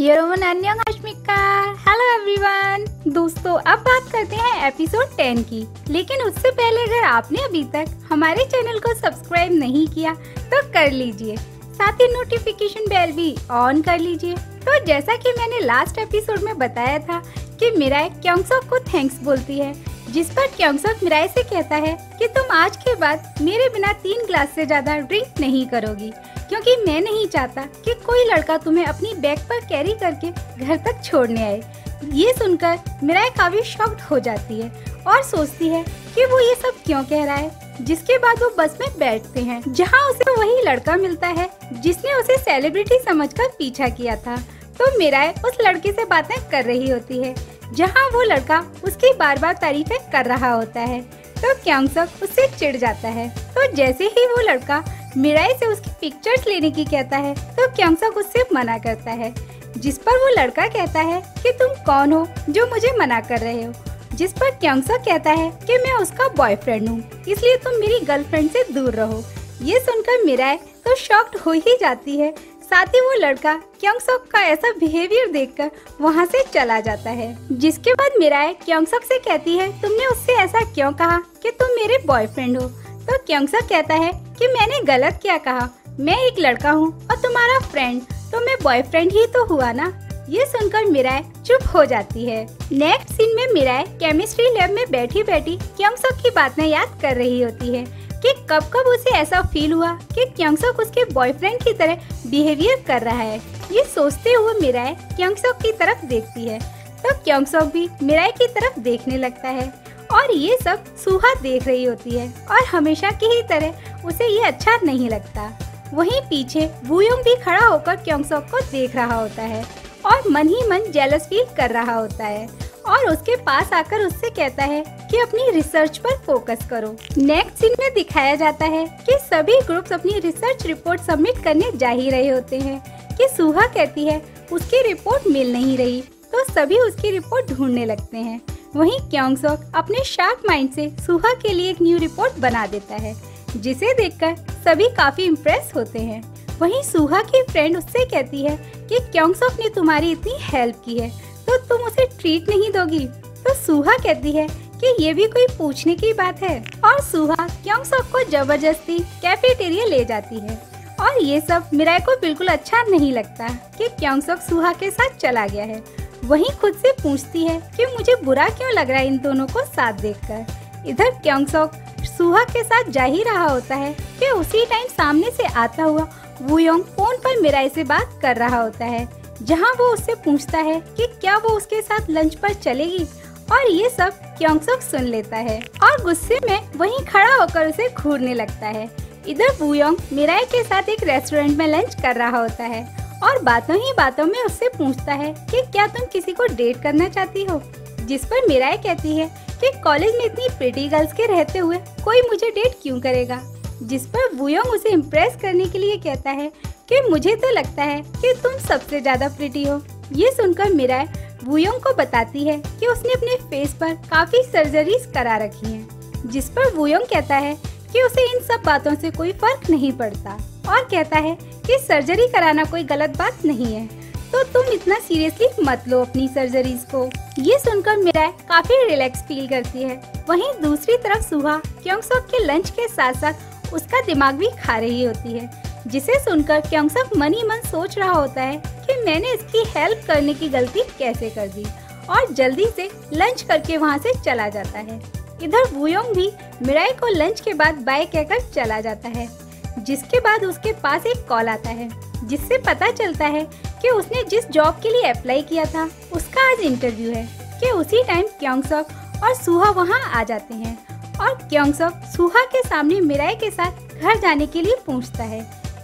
योरोमन अन्यंग अश्मिका। Hello everyone. दोस्तों अब बात करते हैं एपिसोड 10 की। लेकिन उससे पहले अगर आपने अभी तक हमारे चैनल को सब्सक्राइब नहीं किया तो कर लीजिए, साथ ही नोटिफिकेशन बेल भी ऑन कर लीजिए। तो जैसा कि मैंने लास्ट एपिसोड में बताया था कि मिराई क्योंगसोक को थैंक्स बोलती है, जिस पर क्योंगसोक मिराई से कहता है कि तुम आज के बाद मेरे बिना 3 ग्लास से ज्यादा ड्रिंक नहीं करोगी, क्योंकि मैं नहीं चाहता कि कोई लड़का तुम्हें अपनी बैग पर कैरी करके घर तक छोड़ने आए। ये सुनकर मिराई काफी शॉक्ड हो जाती है और सोचती है कि वो ये सब क्यों कह रहा है। जिसके बाद वो बस में बैठते हैं, जहाँ उसे वही लड़का मिलता है जिसने उसे सेलिब्रिटी समझकर पीछा किया था। तो मिराई उस लड़के से बातें कर रही होती है, जहाँ वो लड़का उसकी बार बार तारीफें कर रहा होता है। तो क्योंगसोक उससे चिढ़ जाता है। तो जैसे ही वो लड़का मिराई से उसकी पिक्चर्स लेने की कहता है तो क्योंगसोक उससे मना करता है, जिस पर वो लड़का कहता है कि तुम कौन हो जो मुझे मना कर रहे हो। जिस पर क्योंगसोक कहता है कि मैं उसका बॉयफ्रेंड हूँ, इसलिए तुम मेरी गर्लफ्रेंड से दूर रहो। ये सुनकर मिराई तो शॉक्ड हो ही जाती है। साथ ही वो लड़का क्योंगसोक का ऐसा बिहेवियर देखकर वहाँ से चला जाता है। जिसके बाद मिराई क्योंगसोक से कहती है तुमने उससे ऐसा क्यों कहा कि तुम मेरे बॉयफ्रेंड हो। तो क्योंगसोक कहता है कि मैंने गलत क्या कहा, मैं एक लड़का हूँ और तुम्हारा फ्रेंड, तो मैं बॉयफ्रेंड ही तो हुआ ना। ये सुनकर मिराई चुप हो जाती है। नेक्स्ट सीन में मिराई केमिस्ट्री लैब में बैठी बैठी क्योंगसोक की बातें याद कर रही होती है कि कब कब उसे ऐसा फील हुआ कि क्योंगसोक उसके बॉयफ्रेंड की तरह बिहेवियर कर रहा है। ये सोचते हुए मिराई क्योंगसोक की तरफ देखती है तो क्योंगसोक भी मिराई की तरफ देखने लगता है और ये सब सुहा देख रही होती है और हमेशा की ही तरह उसे ये अच्छा नहीं लगता। वहीं पीछे वूयोंग भी खड़ा होकर क्योंगसोक को देख रहा होता है और मन ही मन जेलस फील कर रहा होता है और उसके पास आकर उससे कहता है कि अपनी रिसर्च पर फोकस करो। नेक्स्ट सीन में दिखाया जाता है कि सभी ग्रुप्स अपनी रिसर्च रिपोर्ट सबमिट करने जा ही रहे होते हैं कि सुहा कहती है उसकी रिपोर्ट मिल नहीं रही, तो सभी उसकी रिपोर्ट ढूंढने लगते हैं। वहीं क्योंगसोक अपने शार्प माइंड से सुहा के लिए एक न्यू रिपोर्ट बना देता है, जिसे देखकर सभी काफी इम्प्रेस होते हैं। वहीं सुहा की फ्रेंड उससे कहती है कि क्योंगसोक ने तुम्हारी इतनी हेल्प की है तो तुम उसे ट्रीट नहीं दोगी। तो सुहा कहती है कि ये भी कोई पूछने की बात है, और सुहा क्योंगसोक को जबरदस्ती कैफेटेरिया ले जाती है। और ये सब मिराई को बिल्कुल अच्छा नहीं लगता कि क्योंगसोक सुहा के साथ चला गया है। वहीं खुद से पूछती है कि मुझे बुरा क्यों लग रहा है इन दोनों को साथ देखकर। इधर क्योंगसोक सुहा के साथ जा ही रहा होता है कि उसी टाइम सामने से आता हुआ वूयोंग फोन पर मिराई से बात कर रहा होता है, जहां वो उससे पूछता है कि क्या वो उसके साथ लंच पर चलेगी। और ये सब क्योंगसोक सुन लेता है और गुस्से में वहीं खड़ा होकर उसे घूरने लगता है। इधर वूयोंग मिराई के साथ एक रेस्टोरेंट में लंच कर रहा होता है और बातों ही बातों में उससे पूछता है कि क्या तुम किसी को डेट करना चाहती हो। जिस पर मिराई कहती है कि कॉलेज में इतनी प्रिटी गर्ल्स के रहते हुए कोई मुझे डेट क्यों करेगा। जिस पर वूयोंग उसे इम्प्रेस करने के लिए कहता है कि मुझे तो लगता है कि तुम सबसे ज्यादा प्रिटी हो। ये सुनकर मिराई वूयोंग को बताती है कि उसने अपने फेस पर काफी सर्जरीज करा रखी हैं। जिस पर वूयोंग कहता है कि उसे इन सब बातों से कोई फर्क नहीं पड़ता और कहता है कि सर्जरी कराना कोई गलत बात नहीं है, तो तुम इतना सीरियसली मत लो अपनी सर्जरीज को। ये सुनकर मिराई काफी रिलैक्स फील करती है। वहीं दूसरी तरफ सुहा क्योंगसोक के लंच के साथ साथ उसका दिमाग भी खा रही होती है, जिसे सुनकर क्योंगसोक मन ही मन सोच रहा होता है कि मैंने इसकी हेल्प करने की गलती कैसे कर दी, और जल्दी से लंच करके वहाँ से चला जाता है। इधर वूयोंग भी मिराई को लंच के बाद बाय कहकर चला जाता है। जिसके बाद उसके पास एक कॉल आता है, जिससे पता चलता है कि उसने जिस जॉब के लिए अप्लाई किया था उसका आज इंटरव्यू है। कि उसी टाइम क्योंगसोक और सुहा वहाँ आ जाते हैं और क्योंगसोक सुहा के सामने मिराई के साथ घर जाने के लिए पूछता है।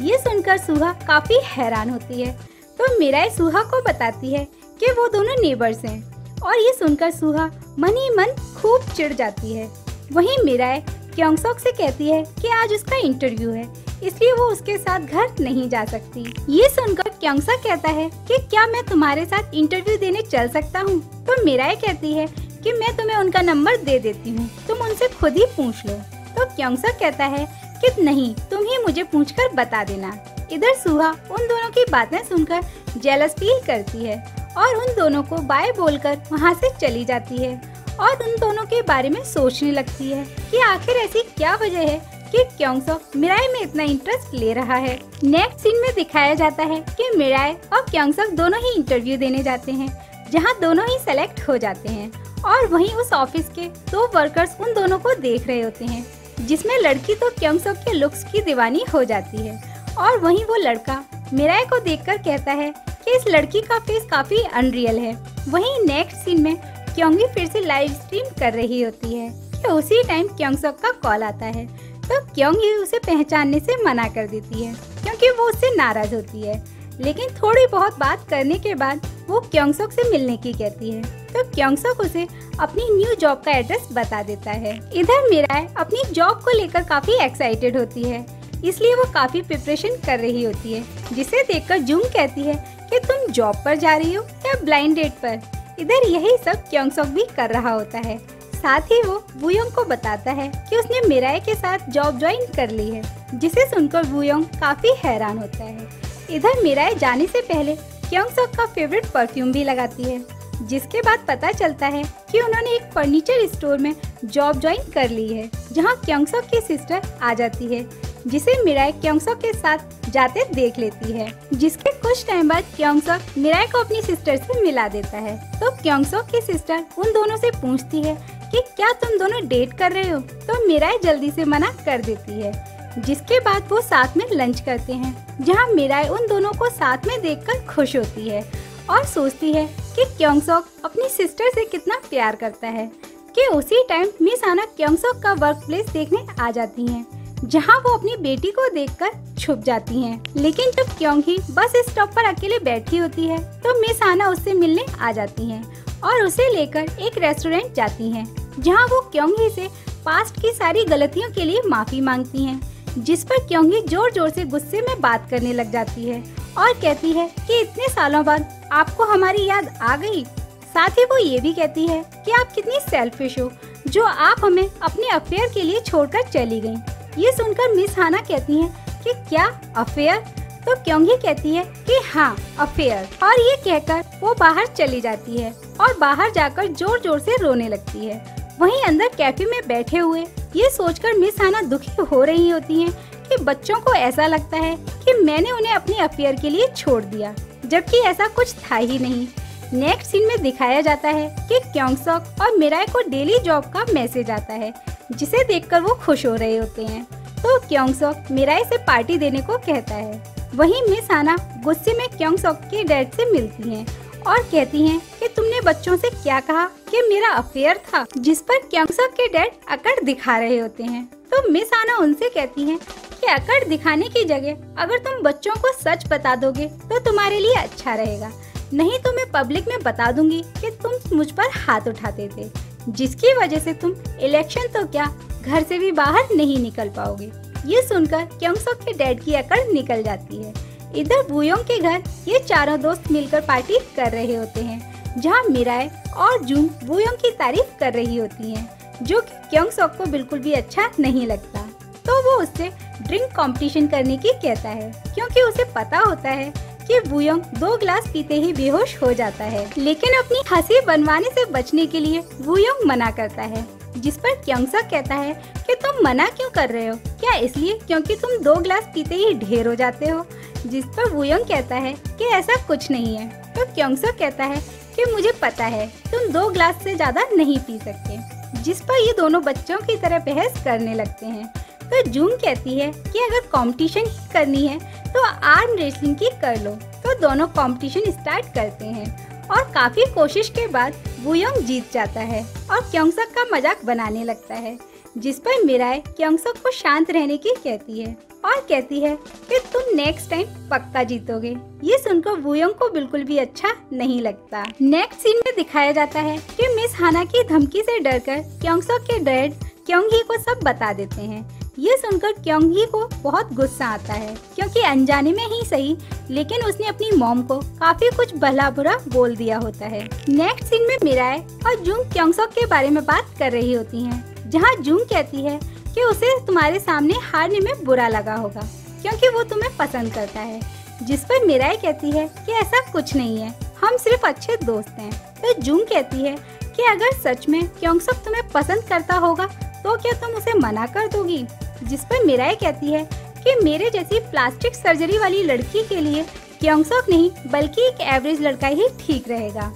ये सुनकर सुहा काफी हैरान होती है, तो मिराई सुहा को बताती है कि वो दोनों नेबर्स हैं, और ये सुनकर सुहा मन ही मन खूब चिढ़ जाती है। वहीं मिराई क्योंगसोक से कहती है कि आज उसका इंटरव्यू है, इसलिए वो उसके साथ घर नहीं जा सकती। ये सुनकर क्योंगसोक कहता है कि क्या मैं तुम्हारे साथ इंटरव्यू देने चल सकता हूँ। तो मिराई कहती है कि मैं तुम्हें उनका नंबर दे देती हूँ, तुम उनसे खुद ही पूछ लो। तो क्योंगसोक कहता है कि नहीं, तुम ही मुझे पूछकर बता देना। इधर सुहा उन दोनों की बातें सुनकर जेलस फील करती है और उन दोनों को बाय बोलकर वहाँ से चली जाती है और उन दोनों के बारे में सोचने लगती है कि आखिर ऐसी क्या वजह है कि क्योंगसोक मिराई में इतना इंटरेस्ट ले रहा है। नेक्स्ट सीन में दिखाया जाता है कि मिराई और क्योंगसोक दोनों ही इंटरव्यू देने जाते हैं, जहां दोनों ही सेलेक्ट हो जाते हैं और वहीं उस ऑफिस के 2 वर्कर्स उन दोनों को देख रहे होते हैं, जिसमें लड़की तो क्योंगसोक के लुक्स की दीवानी हो जाती है और वहीं वो लड़का मिराई को देखकर कहता है कि इस लड़की का फेस काफी अनरियल है। वहीं नेक्स्ट सीन में क्योंगी फिर से लाइव स्ट्रीम कर रही होती है कि उसी टाइम क्योंगसोक का कॉल आता है, तो क्योंगी उसे पहचानने से मना कर देती है क्योंकि वो उससे नाराज होती है। लेकिन थोड़ी बहुत बात करने के बाद वो क्योंगसोक से मिलने की कहती है, तो क्योंगसोक उसे अपनी न्यू जॉब का एड्रेस बता देता है। इधर मिराई अपनी जॉब को लेकर काफी एक्साइटेड होती है, इसलिए वो काफी प्रिपरेशन कर रही होती है, जिसे देखकर जूंग कहती है कि तुम जॉब पर जा रही हो या ब्लाइंड डेट पर। इधर यही सब क्योंगसोक भी कर रहा होता है। साथ ही वो वूयोंग को बताता है कि उसने मिराई के साथ जॉब ज्वाइन कर ली है, जिसे सुनकर वूयोंग काफी हैरान होता है। इधर मिराई जाने से पहले क्योंगसोक का फेवरेट परफ्यूम भी लगाती है, जिसके बाद पता चलता है कि उन्होंने एक फर्नीचर स्टोर में जॉब ज्वाइन कर ली है, जहां क्योंगसोक की सिस्टर आ जाती है, जिसे मिराई क्योंगसोक के साथ जाते देख लेती है। जिसके कुछ टाइम बाद क्योंगसोक मिराई को अपनी सिस्टर से मिला देता है, तो क्योंगसोक की सिस्टर उन दोनों से पूछती है कि क्या तुम दोनों डेट कर रहे हो, तो मिराई जल्दी से मना कर देती है। जिसके बाद वो साथ में लंच करते हैं, जहां मिराई उन दोनों को साथ में देखकर खुश होती है और सोचती है कि क्योंगसोक अपनी सिस्टर से कितना प्यार करता है। कि उसी टाइम मिस आना क्योंगसोक का वर्क प्लेस देखने आ जाती हैं, जहां वो अपनी बेटी को देखकर छुप जाती हैं। लेकिन जब क्योंगी बस स्टॉप पर अकेले बैठी होती है, तो मिस आना उससे मिलने आ जाती हैं और उसे लेकर एक रेस्टोरेंट जाती हैं, जहां वो क्योंगी से पास्ट की सारी गलतियों के लिए माफी मांगती हैं। जिस पर क्योंगी जोर जोर से गुस्से में बात करने लग जाती है और कहती है कि इतने सालों बाद आपको हमारी याद आ गई। साथ ही वो ये भी कहती है कि आप कितनी सेल्फिश हो, जो आप हमें अपने अफेयर के लिए छोड़कर चली गयी। ये सुनकर मिस हाना कहती है कि क्या अफेयर, तो क्योंगी कहती है कि हाँ अफेयर, और ये कहकर वो बाहर चली जाती है और बाहर जाकर जोर जोर से रोने लगती है। वहीं अंदर कैफे में बैठे हुए ये सोचकर मिस हाना दुखी हो रही होती हैं कि बच्चों को ऐसा लगता है कि मैंने उन्हें अपने अफेयर के लिए छोड़ दिया, जबकि ऐसा कुछ था ही नहीं। नेक्स्ट सीन में दिखाया जाता है कि क्योंगसोक और मिराई को डेली जॉब का मैसेज आता है, जिसे देखकर वो खुश हो रहे होते हैं। तो क्योंगसोक मिराई से पार्टी देने को कहता है। वहीं मिस हाना गुस्से में क्योंगसोक के डैड से मिलती हैं और कहती हैं कि तुमने बच्चों से क्या कहा कि मेरा अफेयर था, जिस पर क्योंगसोक के डैड अकड़ दिखा रहे होते हैं। तो मिस हाना उनसे कहती हैं कि अकड़ दिखाने की जगह अगर तुम बच्चों को सच बता दोगे तो तुम्हारे लिए अच्छा रहेगा, नहीं तो मैं पब्लिक में बता दूंगी कि तुम मुझ पर हाथ उठाते थे, जिसकी वजह से तुम इलेक्शन तो क्या घर से भी बाहर नहीं निकल पाओगे। ये सुनकर क्योंगसोक के डैड की अकड़ निकल जाती है। इधर वूयोंग के घर ये चारों दोस्त मिलकर पार्टी कर रहे होते हैं, जहां मिराई और जूंग वूयोंग की तारीफ कर रही होती हैं, जो कि क्योंगसोक को बिल्कुल भी अच्छा नहीं लगता। तो वो उससे ड्रिंक कंपटीशन करने की कहता है, क्योंकि उसे पता होता है कि वूयोंग 2 ग्लास पीते ही बेहोश हो जाता है। लेकिन अपनी हंसी बनवाने से बचने के लिए वूयोंग मना करता है, जिस पर क्योंगसोक कहता है कि तुम मना क्यों कर रहे हो, क्या इसलिए क्योंकि तुम 2 ग्लास पीते ही ढेर हो जाते हो। जिस पर वूयोंग कहता है कि ऐसा कुछ नहीं है। तो क्योंगसोक कहता है कि मुझे पता है तुम 2 ग्लास से ज्यादा नहीं पी सकते। जिस पर ये दोनों बच्चों की तरह बहस करने लगते हैं। तो जूंग कहती है कि अगर कंपटीशन ही करनी है तो आर्म रेसलिंग की कर लो। तो दोनों कंपटीशन स्टार्ट करते हैं और काफी कोशिश के बाद वूयोंग जीत जाता है और क्योंगसोक का मजाक बनाने लगता है, जिस पर मिराई क्योंगसोक को शांत रहने की कहती है और कहती है कि तुम नेक्स्ट टाइम पक्का जीतोगे। ये सुनकर वूयोंग को बिल्कुल भी अच्छा नहीं लगता। नेक्स्ट सीन में दिखाया जाता है कि मिस हाना की धमकी से डरकर क्योंगसोक के डैड क्योंगी को सब बता देते हैं। ये सुनकर क्योंगी को बहुत गुस्सा आता है, क्योंकि अनजाने में ही सही लेकिन उसने अपनी मॉम को काफी कुछ भला बुरा बोल दिया होता है। नेक्स्ट सीन में मिराई और जूंग क्योंगसोक के बारे में बात कर रही होती हैं, जहां जूंग कहती है कि उसे तुम्हारे सामने हारने में बुरा लगा होगा, क्योंकि वो तुम्हें पसंद करता है। जिस पर मिराई कहती है कि ऐसा कुछ नहीं है, हम सिर्फ अच्छे दोस्त हैं। तो जून कहती है कि अगर सच में क्योंगसोक तुम्हें पसंद करता होगा तो क्या तुम उसे मना कर दोगी। जिस पर मिराई कहती है कि मेरे जैसी प्लास्टिक सर्जरी वाली लड़की के लिए क्योंगसोक नहीं बल्कि एक एवरेज लड़का ही ठीक रहेगा।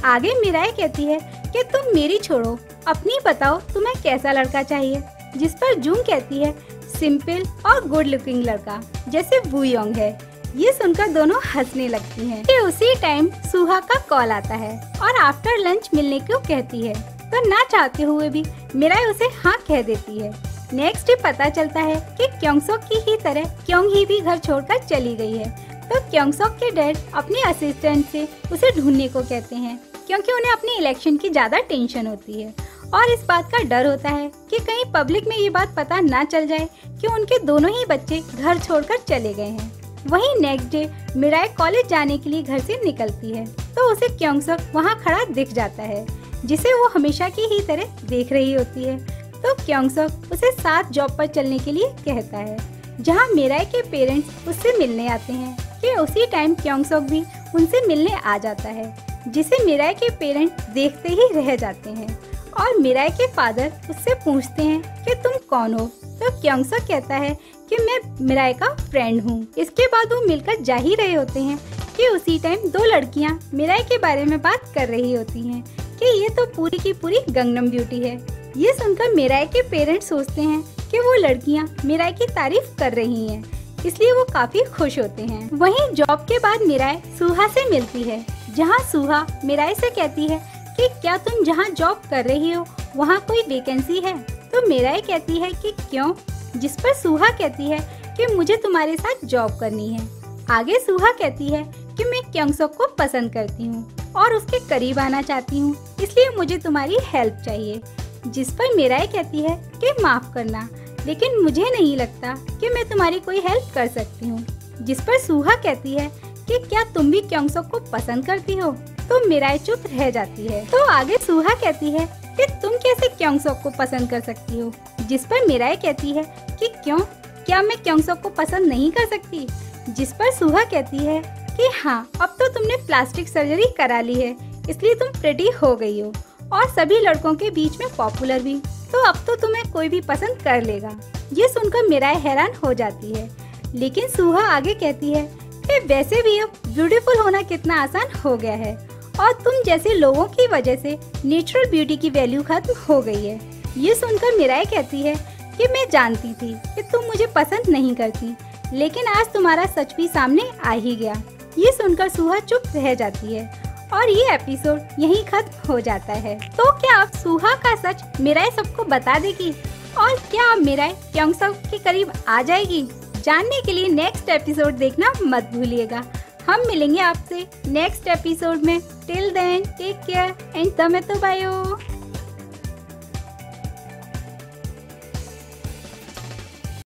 आगे मिराई कहती है कि तुम मेरी छोड़ो, अपनी बताओ तुम्हें कैसा लड़का चाहिए। जिस पर जून कहती है सिंपल और गुड लुकिंग लड़का जैसे वूयोंग है। ये सुनकर दोनों हंसने लगती हैं। कि उसी टाइम सुहा का कॉल आता है और आफ्टर लंच मिलने को कहती है, तो ना चाहते हुए भी मिराई उसे हाँ कह देती है। नेक्स्ट डे पता चलता है कि क्योंगसोक की ही तरह क्योंग ही भी घर छोड़कर चली गई है। तो क्योंगसोक के डैड अपने असिस्टेंट से उसे ढूंढने को कहते हैं, क्योंकि उन्हें अपनी इलेक्शन की ज्यादा टेंशन होती है और इस बात का डर होता है कि कहीं पब्लिक में ये बात पता ना चल जाए कि उनके दोनों ही बच्चे घर छोड़कर चले गए हैं। वहीं नेक्स्ट डे मिराई कॉलेज जाने के लिए घर से निकलती है तो उसे क्योंगसोक वहाँ खड़ा दिख जाता है, जिसे वो हमेशा की ही तरह देख रही होती है। तो क्योंगसोक उसे साथ जॉब पर चलने के लिए कहता है, जहाँ मिराई के पेरेंट्स उससे मिलने आते हैं। कि उसी टाइम क्योंगसोक भी उनसे मिलने आ जाता है, जिसे मिराई के पेरेंट्स देखते ही रह जाते हैं और मिराई के फादर उससे पूछते हैं कि तुम कौन हो। तो क्योंगसोक कहता है कि मैं मिराई का फ्रेंड हूँ। इसके बाद वो मिलकर जा ही रहे होते हैं कि उसी टाइम दो लड़कियाँ मिराई के बारे में बात कर रही होती हैं कि ये तो पूरी की पूरी गंगनम ब्यूटी है। ये सुनकर मिराई के पेरेंट्स सोचते हैं कि वो लड़कियाँ मिराई की तारीफ कर रही हैं, इसलिए वो काफी खुश होते हैं। वहीं जॉब के बाद मिराई सुहा से मिलती है, जहाँ सुहा मिराई से कहती है कि क्या तुम जहाँ जॉब कर रही हो वहाँ कोई वैकेंसी है। तो मिराई कहती है कि क्यों। जिस पर सुहा कहती है कि मुझे तुम्हारे साथ जॉब करनी है। आगे सुहा कहती है कि मैं क्योंगसोक को पसंद करती हूँ और उसके करीब आना चाहती हूँ, इसलिए मुझे तुम्हारी हेल्प चाहिए। जिस पर मिराई कहती है कि माफ करना, लेकिन मुझे नहीं लगता कि मैं तुम्हारी कोई हेल्प कर सकती हूँ। जिस पर सुहा कहती है कि क्या तुम भी क्योंगसोक को पसंद करती हो। तो मिराई चुप रह जाती है। तो आगे सुहा कहती है कि तुम कैसे क्योंगसोक को पसंद कर सकती हो। जिस पर मिराई कहती है कि क्यों, क्या मैं क्योंगसोक को पसंद नहीं कर सकती। जिस पर सुहा कहती है कि हाँ, अब तो तुमने प्लास्टिक सर्जरी करा ली है, इसलिए तुम प्रेटी हो गई हो और सभी लड़कों के बीच में पॉपुलर भी, तो अब तो तुम्हें कोई भी पसंद कर लेगा। ये सुनकर मिराई हैरान हो जाती है, लेकिन सुहा आगे कहती है कि वैसे भी अब ब्यूटीफुल होना कितना आसान हो गया है और तुम जैसे लोगों की वजह से नेचुरल ब्यूटी की वैल्यू खत्म हो गई है। ये सुनकर मिराई कहती है कि मैं जानती थी कि तुम मुझे पसंद नहीं करती, लेकिन आज तुम्हारा सच भी सामने आ ही गया। ये सुनकर सुहा चुप रह जाती है और ये एपिसोड यहीं खत्म हो जाता है। तो क्या अब सुहा का सच मिराई सबको बता देगी और क्या अब मिराई क्योंगसोक के करीब आ जाएगी? जानने के लिए नेक्स्ट एपिसोड देखना मत भूलिएगा। हम मिलेंगे आपसे नेक्स्ट एपिसोड में। Till then take care and tomato bio.